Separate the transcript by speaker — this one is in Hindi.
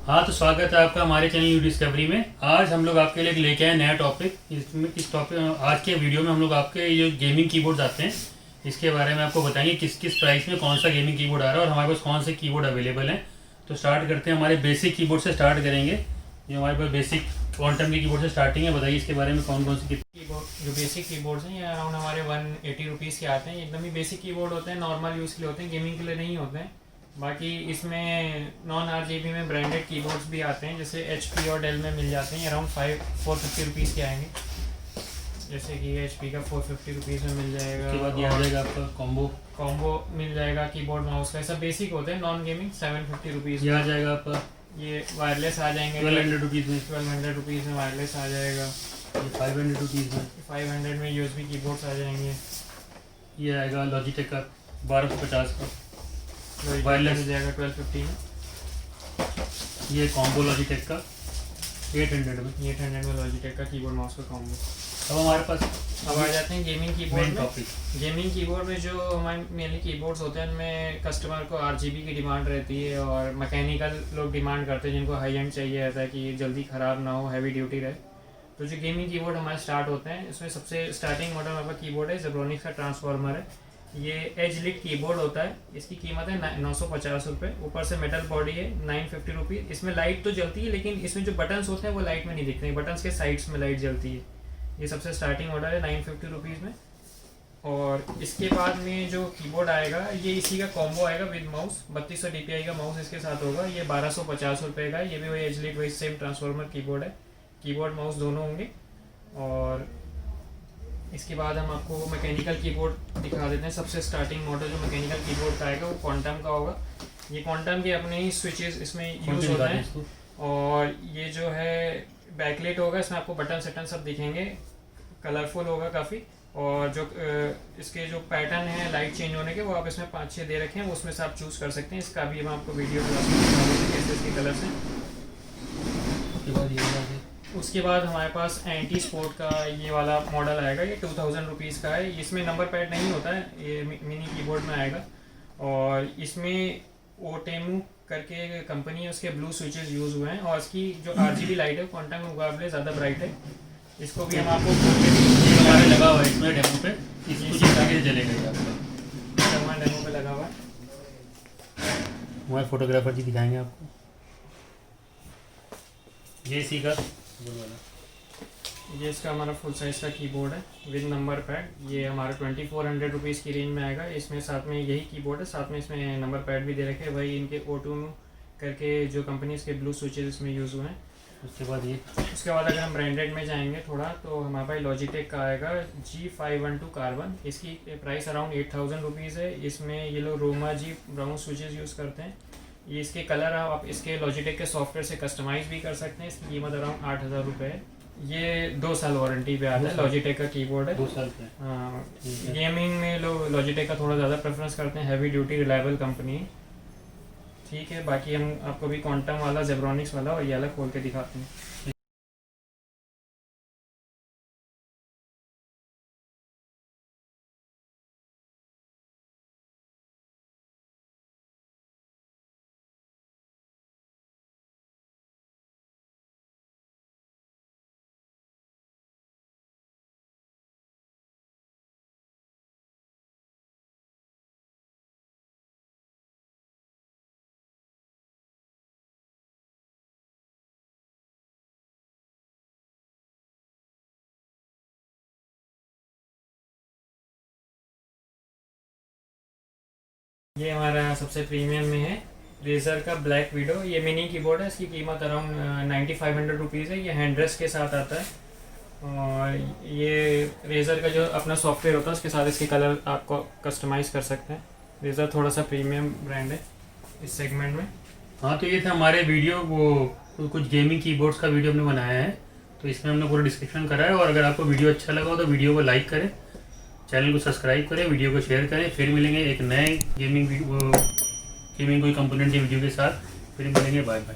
Speaker 1: हाँ, तो स्वागत है आपका हमारे चैनल यू डिस्कवरी में। आज हम लोग आपके लिए लेके आए नया टॉपिक। इस टॉपिक आज के वीडियो में हम लोग आपके ये गेमिंग कीबोर्ड्स आते हैं, इसके बारे में आपको बताएंगे किस किस प्राइस में कौन सा गेमिंग कीबोर्ड आ रहा है और हमारे पास कौन से कीबोर्ड अवेलेबल हैं। तो स्टार्ट करते हैं, हमारे बेसिक कीबोर्ड से स्टार्ट करेंगे। जो हमारे पास बेसिक क्वांटम के कीबोर्ड से स्टार्टिंग है, बताइए इसके बारे में कौन कौन से
Speaker 2: कीबोर्ड जो बेसिक कीबोर्ड्स हैं ये अराउंड हमारे 180 रुपीज़ के आते हैं। एकदम ही बेसिक कीबोर्ड होते हैं, नॉर्मल यूज़ के लिए होते हैं, गेमिंग के लिए नहीं होते हैं। बाकी इसमें नॉन RGB में ब्रांडेड कीबोर्ड्स भी आते हैं, जैसे HP और डेल में मिल जाते हैं। अराउंड 450 रुपीज़ के आएंगे, जैसे कि HP का 450 रुपीज़ में मिल जाएगा।
Speaker 1: उसके बाद ये आ जाएगा आपका
Speaker 2: कॉम्बो मिल जाएगा कीबोर्ड माउस का, सब बेसिक होते हैं। नॉन गेमिंग 750 रुपीज़
Speaker 1: ये आ जाएगा आपका।
Speaker 2: ये वायरलेस आ जाएंगे
Speaker 1: 1200 रुपीज़ में।
Speaker 2: 1200 रुपीज़ में वायरलेस आ जाएगा।
Speaker 1: ये 500 रुपीज़ में।
Speaker 2: 500 में USB कीबोर्ड्स आ जाएंगे।
Speaker 1: ये आएगा लॉजिटेक का 1250 का
Speaker 2: वायरलेस मिल जाएगा 1250 में।
Speaker 1: ये कॉम्बो लॉजिटेक का 800 में।
Speaker 2: 800 में लॉजिटेक का कीबोर्ड माउस का कॉम्बो।
Speaker 1: अब हमारे पास
Speaker 2: अब आ जाते हैं गेमिंग कीबोर्ड में।
Speaker 1: टॉपिक
Speaker 2: गेमिंग कीबोर्ड में जो हमारे मेनली कीबोर्ड्स होते हैं उनमें कस्टमर को RGB की डिमांड रहती है और मैकेनिकल लोग डिमांड करते हैं, जिनको हाई एंड चाहिए रहता है कि ये जल्दी ख़राब ना हो, हैवी ड्यूटी रहे। तो जो गेमिंग कीबोर्ड हमारे स्टार्ट होते हैं, इसमें सबसे स्टार्टिंग मॉडल हमारा कीबोर्ड है जेब्रोनिक्स का ट्रांसफॉर्मर है। ये एज लिट कीबोर्ड होता है, इसकी कीमत है 950 रुपये। ऊपर से मेटल बॉडी है 950 रुपीज़। इसमें लाइट तो जलती है, लेकिन इसमें जो बटन्स होते हैं वो लाइट में नहीं दिखते हैं, बटन्स के साइड्स में लाइट जलती है। ये सबसे स्टार्टिंग मॉडल है 950 रुपीज़ में। और इसके बाद में जो कीबोर्ड आएगा ये इसी का कॉम्बो आएगा विद माउस। 3200 DPI का माउस इसके साथ होगा। ये 1250 रुपये का है। ये भी वही एज लिट वही सेम ट्रांसफॉर्मर कीबोर्ड है, कीबोर्ड माउस दोनों होंगे। और इसके बाद हम आपको मैकेनिकल कीबोर्ड दिखा देते हैं। सबसे स्टार्टिंग मॉडल जो मैकेनिकल कीबोर्ड का आएगा वो क्वांटम का होगा। ये क्वांटम के अपने ही स्विचेस इसमें यूज़ होते हैं। और ये जो है बैकलाइट होगा, इसमें आपको बटन सेटन सब दिखेंगे, कलरफुल होगा काफ़ी। और जो इसके जो पैटर्न है लाइट चेंज होने के, वो आप इसमें 5-6 दे रखे हैं, वो उसमें से आप चूज़ कर सकते हैं। इसका भी हम आपको वीडियो कैसे इसके कलर्स हैं। उसके बाद हमारे पास एंटी स्पोर्ट का ये वाला मॉडल आएगा। ये 2000 रुपीज़ का है। इसमें नंबर पैड नहीं होता है, ये मिनी कीबोर्ड में आएगा। और इसमें ओटेमू करके कंपनी है, उसके ब्लू स्विचेस यूज़ हुए हैं। और इसकी जो RGB लाइट है क्वांटम के मुकाबले ज़्यादा ब्राइट है। इसको भी हम आपको
Speaker 1: हमारे लगा हुआ है इसमें डेमो पे, इसको आगे चलेगा ये आपका
Speaker 2: डेमो पे लगा हुआ है।
Speaker 1: हमारे फोटोग्राफर जी दिखाएंगे आपको। ये इसी का
Speaker 2: ये इसका हमारा फुल साइज़ का कीबोर्ड है विद नंबर पैड। ये हमारा 2400 रुपीज़ की रेंज में आएगा। इसमें साथ में यही कीबोर्ड है, साथ में इसमें नंबर पैड भी दे रखे हैं, वही इनके ओटोमू करके जो कंपनी के ब्लू स्विचेस इसमें यूज़ हुए हैं।
Speaker 1: उसके बाद
Speaker 2: अगर हम ब्रांडेड में जाएंगे थोड़ा, तो हमारे पास लॉजिटेक का आएगा G512 कार्बन। इसकी प्राइस अराउंड 8000 रुपीज़ है। इसमें ये लोग रोमा जी ब्राउन स्विचेस यूज़ करते हैं। ये इसके कलर आप इसके लॉजिटेक के सॉफ्टवेयर से कस्टमाइज़ भी कर सकते हैं। इसकी कीमत अराउंड 8000 रुपये है। ये 2 साल वारंटी पे आता है। लॉजिटेक का कीबोर्ड है,
Speaker 1: 2 साल पे।
Speaker 2: हाँ। गेमिंग में लोग लॉजिटेक का थोड़ा ज़्यादा प्रेफरेंस करते हैं, हैवी ड्यूटी रिलायबल कंपनी। ठीक है, बाकी हम आपको भी क्वांटम वाला, जेब्रोनिक्स वाला और ये वाला खोल के दिखाते हैं। ये हमारा सबसे प्रीमियम में है रेजर का ब्लैक विडो। ये मिनी कीबोर्ड है, इसकी कीमत अराउंड 9500 रुपीज़ है। ये हैंड रेस्ट के साथ आता है। और ये रेजर का जो अपना सॉफ्टवेयर होता है उसके साथ इसके कलर आपको कस्टमाइज़ कर सकते हैं। रेजर थोड़ा सा प्रीमियम ब्रांड है इस सेगमेंट में।
Speaker 1: हाँ, तो ये था हमारे वीडियो, वो कुछ गेमिंग कीबोर्ड्स का वीडियो हमने बनाया है, तो इसमें हमने पूरा डिस्क्रिप्शन करा है। और अगर आपको वीडियो अच्छा लगा हो तो वीडियो को लाइक करें, चैनल को सब्सक्राइब करें, वीडियो को शेयर करें। फिर मिलेंगे एक नए गेमिंग कोई कंपोनेंट की वीडियो के साथ। फिर मिलेंगे। Bye bye.